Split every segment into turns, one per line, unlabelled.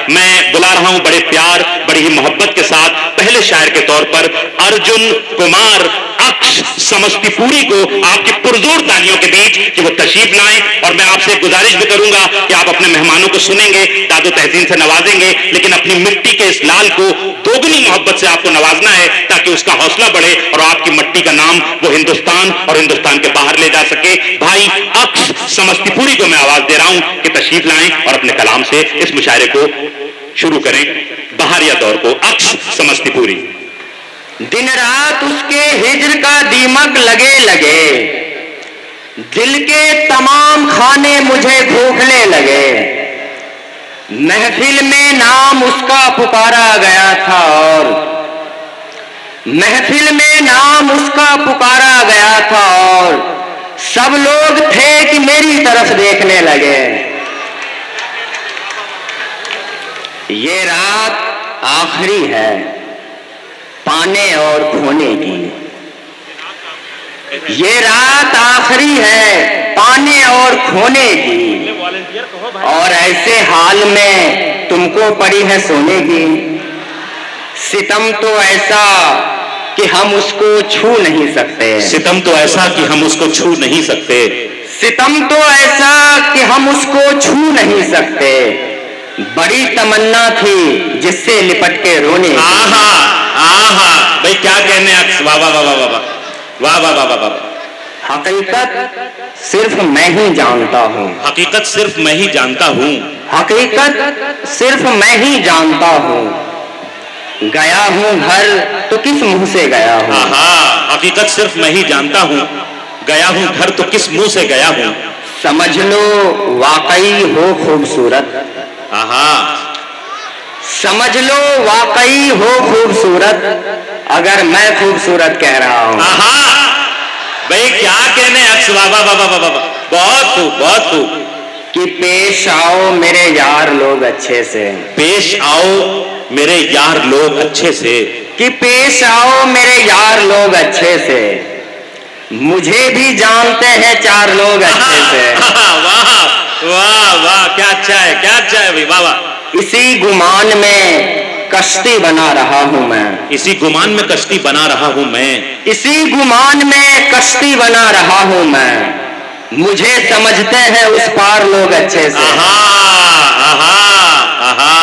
मैं बुला रहा हूं बड़े प्यार, बड़ी ही मोहब्बत के साथ पहले शायर के तौर पर अर्जुन कुमार अक्ष समस्तीपुरी को आपकी पुरजोर तालियों के बीच कि वो तशरीफ लाएं। और मैं आपसे गुजारिश भी करूंगा कि आप अपने मेहमानों को सुनेंगे, दादो तहसीन से नवाजेंगे, लेकिन अपनी मिट्टी के इस लाल को दोगुनी मोहब्बत से आपको नवाजना है ताकि उसका हौसला बढ़े और आपकी मिट्टी का नाम वो हिंदुस्तान और हिंदुस्तान के बाहर ले जा सके। भाई अक्ष समस्तीपुरी को मैं आवाज दे रहा हूं कि तशरीफ लाएं और अपने कलाम से इस मुशायरे को शुरू करें। बहारिया दौर को अक्ष समस्तीपुरी।
दिन रात उसके हिज्र का दीमक लगे लगे, दिल के तमाम खाने मुझे भूखने लगे। महफिल में नाम उसका पुकारा गया था और महफिल में नाम उसका पुकारा गया था और सब लोग थे कि मेरी तरफ देखने लगे। ये रात आखिरी है पाने और खोने की, ये रात आखिरी है पाने और खोने की, और ऐसे हाल में तुमको पड़ी है सोने की। सितम तो ऐसा कि हम उसको छू नहीं सकते,
सितम तो ऐसा कि हम उसको छू नहीं सकते,
सितम तो ऐसा कि हम उसको छू नहीं सकते। बड़ी तमन्ना थी जिससे लिपट के रोने।
आहा आहा भाई क्या कहने अक्स, वाह वाह वाह वाह वाह वाह वाह वाह वाह वाह।
हकीकत सिर्फ मैं ही जानता हूँ,
हकीकत सिर्फ मैं ही जानता हूँ,
हकीकत सिर्फ मैं ही जानता हूँ। गया हूँ घर तो किस मुंह से गया हूँ।
आहा हकीकत सिर्फ मैं ही जानता हूँ, गया हूँ घर तो किस मुंह से गया हूँ।
समझ लो वाकई हो खूबसूरत,
आहा
समझ लो वाकई हो खूबसूरत, अगर मैं खूबसूरत कह रहा हूँ।
आहा भाई क्या कहने अक्स, वाह वाह वाह वाह वाह, बहुत खूब बहुत खूब।
कि पेश आओ मेरे यार लोग अच्छे से,
पेश आओ मेरे यार लोग अच्छे से,
कि पेश आओ मेरे यार लोग अच्छे से, मुझे भी जानते हैं चार लोग अच्छे से।
वाह वाह वाह क्या अच्छा है, क्या अच्छा है भाई, वाह वाह।
इसी गुमान में कश्ती बना रहा हूँ मैं,
इसी गुमान में कश्ती बना रहा हूँ मैं,
इसी गुमान में कश्ती बना रहा हूँ मैं, मुझे समझते हैं उस पार लोग अच्छे से।
आहा आहा आहा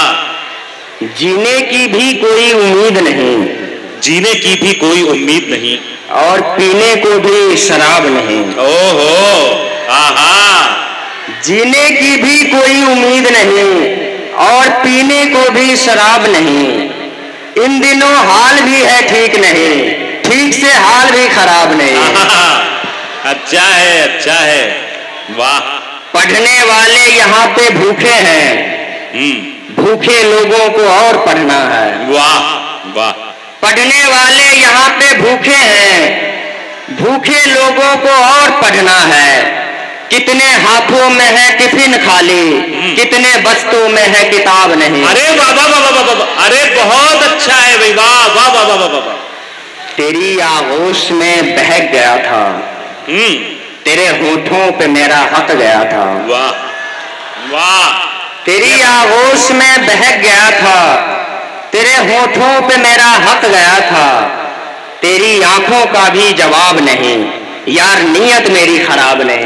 जीने की भी कोई उम्मीद नहीं,
जीने की भी कोई उम्मीद नहीं,
और पीने को भी शराब नहीं।
ओहो आहा
जीने की भी कोई उम्मीद नहीं और पीने को भी शराब नहीं। इन दिनों हाल भी है ठीक नहीं, ठीक से हाल भी खराब नहीं।
अच्छा है अच्छा है, वाह।
पढ़ने वाले यहाँ पे भूखे हैं, भूखे लोगों को और पढ़ना है।
वाह वाह।
पढ़ने वाले यहाँ पे भूखे हैं, भूखे लोगों को और पढ़ना है। कितने हाथों में है टिफिन खाली, कितने बस्तों में है किताब नहीं।
अरे वाह वाह वाह वाह वाह, अरे बहुत अच्छा है भाई, वाह वाह वाह वाह वाह वाह।
तेरी आगोश में बहक गया था, तेरे होठों पे मेरा हक गया था।
वाह वाह।
तेरी आगोश में बहक गया था, तेरे होठों पे मेरा हक गया था। तेरी आंखों का भी जवाब नहीं, यार नीयत मेरी खराब नहीं।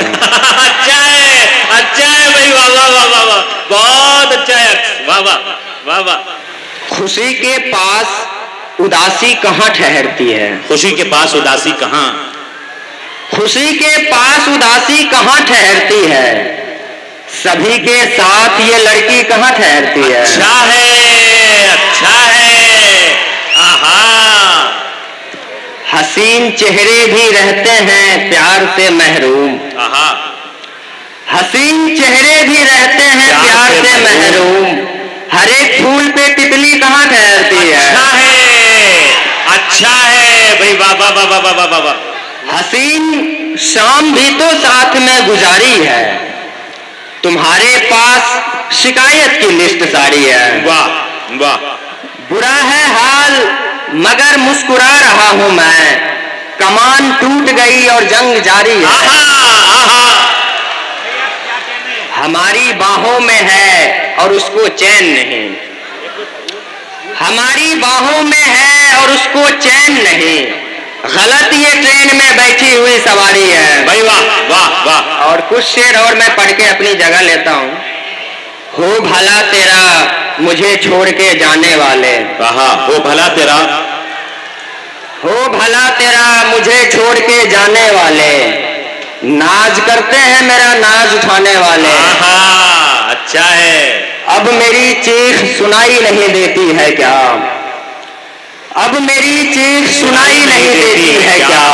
अच्छा है भाई, वाह वाह वाह वाह वाह, बहुत अच्छा है, वाह वाह वाह वाह।
खुशी के पास उदासी कहाँ ठहरती है,
खुशी के पास उदासी कहाँ,
खुशी के पास उदासी कहाँ ठहरती है। सभी के साथ ये लड़की कहाँ ठहरती है।
अच्छा है अच्छा है, आहा।
हसीन चेहरे भी रहते हैं प्यार से महरूम,
आहा।
हसीन चेहरे भी रहते हैं प्यार से महरूम। हर एक फूल पे तितली कहाँ ठहरती है।
अच्छा है भाई, वाह वाह वाह वाह वाह वाह।
हसीन शाम भी तो साथ में गुजारी है, तुम्हारे पास शिकायत की लिस्ट सारी है।
वाह वाह।
बुरा है हाल मगर मुस्कुरा रहा हूं मैं, कमान टूट गई और जंग जारी है। हमारी बाहों में है और उसको चैन नहीं, हमारी बाहों में है और उसको चैन नहीं, गलत ये ट्रेन में बैठी हुई सवारी है।
भाई वाह वाह वाह।
और कुछ शेर और मैं पढ़ के अपनी जगह लेता हूँ। हो भला तेरा मुझे छोड़ के जाने वाले,
कहा हो भला तेरा,
हो भला तेरा मुझे छोड़ के जाने वाले, नाज करते हैं मेरा नाज उठाने वाले।
अच्छा है।
अब मेरी चीख सुनाई नहीं देती है क्या, अब मेरी चीख सुनाई नहीं देती है क्या,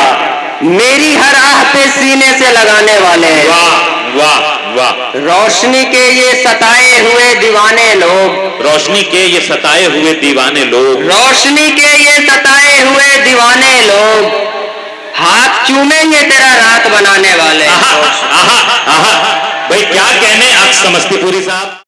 मेरी हर आह पे सीने से लगाने वाले।
वाह वाह वाह।
रोशनी के ये सताए हुए दीवाने लोग,
रोशनी के ये सताए हुए दीवाने लोग,
रोशनी के ये सताए हुए दीवाने लोग, हाथ चूमेंगे तेरा रात बनाने वाले।
भाई क्या कहने आप समस्तीपुरी साहब।